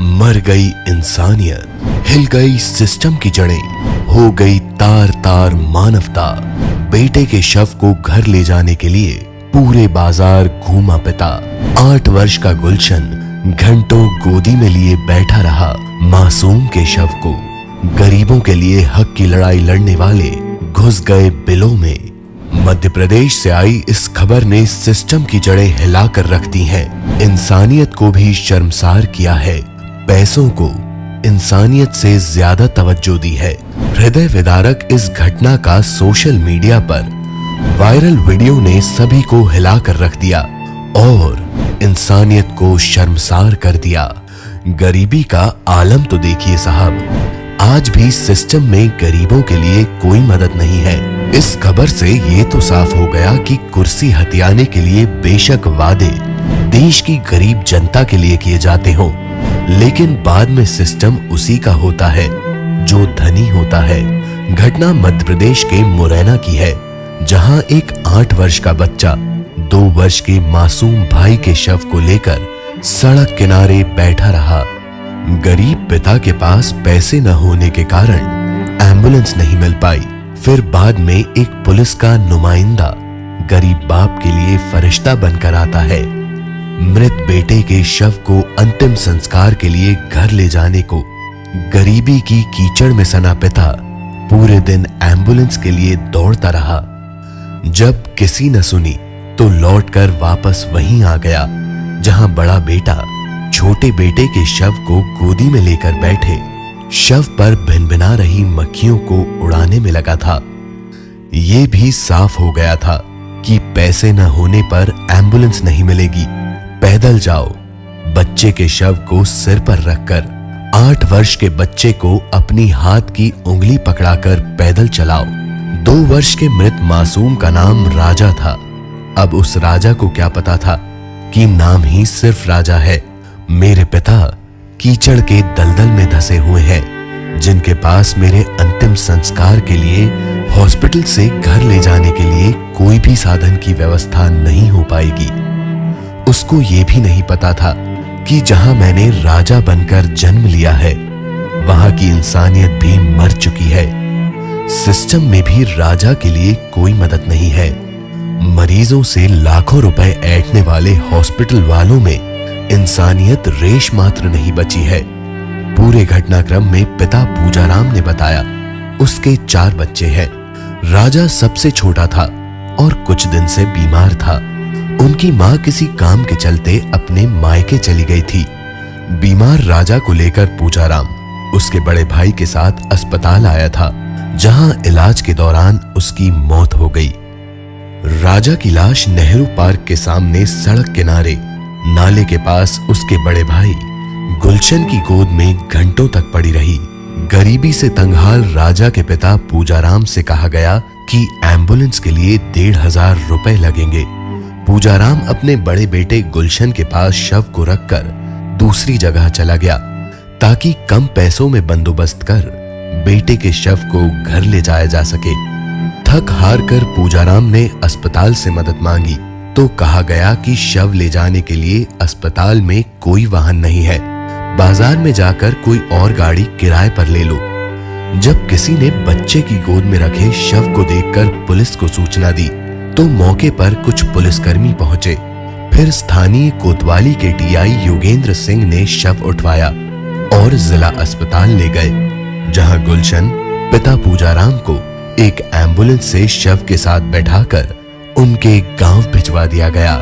मर गई इंसानियत, हिल गई सिस्टम की जड़ें, हो गई तार तार मानवता। बेटे के शव को घर ले जाने के लिए पूरे बाजार घूमा पिता। 8 वर्ष का गुलशन घंटों गोदी में लिए बैठा रहा मासूम के शव को। गरीबों के लिए हक की लड़ाई लड़ने वाले घुस गए बिलों में। मध्य प्रदेश से आई इस खबर ने सिस्टम की जड़ें हिलाकर रख दी हैं। इंसानियत को भी शर्मसार किया है। पैसों को इंसानियत से ज्यादा तवज्जो दी है। हृदय विदारक इस घटना का सोशल मीडिया पर वायरल वीडियो ने सभी को हिलाकर रख दिया और इंसानियत को शर्मसार कर दिया। गरीबी का आलम तो देखिए साहब, आज भी सिस्टम में गरीबों के लिए कोई मदद नहीं है। इस खबर से ये तो साफ हो गया कि कुर्सी हथियाने के लिए बेशक वादे देश की गरीब जनता के लिए किए जाते हों, लेकिन बाद में सिस्टम उसी का होता है जो धनी होता है। घटना मध्य प्रदेश के मुरैना की है, जहां एक 8 वर्ष का बच्चा 2 वर्ष के मासूम भाई के शव को लेकर सड़क किनारे बैठा रहा। गरीब पिता के पास पैसे न होने के कारण एम्बुलेंस नहीं मिल पाई। फिर बाद में एक पुलिस का नुमाइंदा गरीब बाप के लिए फरिश्ता बनकर आता है। मृत बेटे के शव को अंतिम संस्कार के लिए घर ले जाने को गरीबी की कीचड़ में सना पिता पूरे दिन एम्बुलेंस के लिए दौड़ता रहा। जब किसी न सुनी तो लौटकर वापस वहीं आ गया जहां बड़ा बेटा छोटे बेटे के शव को गोदी में लेकर बैठे शव पर भिनभिना रही मक्खियों को उड़ाने में लगा था। ये भी साफ हो गया था कि पैसे न होने पर एम्बुलेंस नहीं मिलेगी। पैदल जाओ, बच्चे के शव को सिर पर रखकर 8 वर्ष के बच्चे को अपनी हाथ की उंगली पकड़ाकर पैदल चलाओ। 2 वर्ष के मृत मासूम का नाम राजा था। अब उस राजा को क्या पता था कि नाम ही सिर्फ राजा है। मेरे पिता कीचड़ के दलदल में धंसे हुए हैं, जिनके पास मेरे अंतिम संस्कार के लिए हॉस्पिटल से घर ले जाने के लिए कोई भी साधन की व्यवस्था नहीं हो पाएगी। उसको ये भी नहीं पता था कि जहां मैंने राजा बनकर जन्म लिया है, वहां की इंसानियत भी मर चुकी है। सिस्टम में भी राजा के लिए कोई मदद नहीं है। मरीजों से लाखों रुपए ऐंठने वाले हॉस्पिटल वालों में इंसानियत रेश मात्र नहीं बची है। पूरे घटनाक्रम में पिता पूजाराम ने बताया उसके 4 बच्चे हैं। राजा सबसे छोटा था और कुछ दिन से बीमार था। उनकी मां किसी काम के चलते अपने मायके चली गई थी। बीमार राजा को लेकर पूजाराम उसके बड़े भाई के साथ अस्पताल आया था, जहां इलाज के दौरान उसकी मौत हो गई। राजा की लाश नेहरू पार्क के सामने सड़क किनारे नाले के पास उसके बड़े भाई गुलशन की गोद में घंटों तक पड़ी रही। गरीबी से तंगहाल राजा के पिता पूजाराम से कहा गया कि एम्बुलेंस के लिए 1,500 रुपए लगेंगे। पूजाराम अपने बड़े बेटे गुलशन के पास शव को रखकर दूसरी जगह चला गया ताकि कम पैसों में बंदोबस्त कर बेटे के शव को घर ले जाया जा सके। थक हार कर पूजाराम ने अस्पताल से मदद मांगी तो कहा गया कि शव ले जाने के लिए अस्पताल में कोई वाहन नहीं है, बाजार में जाकर कोई और गाड़ी किराए पर ले लो। जब किसी ने बच्चे की गोद में रखे शव को देखकर पुलिस को सूचना दी तो मौके पर कुछ पुलिसकर्मी पहुंचे। फिर स्थानीय कोतवाली के टीआई योगेंद्र सिंह ने शव उठवाया और जिला अस्पताल ले गए, जहां गुलशन पिता पूजाराम को एक एम्बुलेंस से शव के साथ बैठाकर उनके गांव भिजवा दिया गया।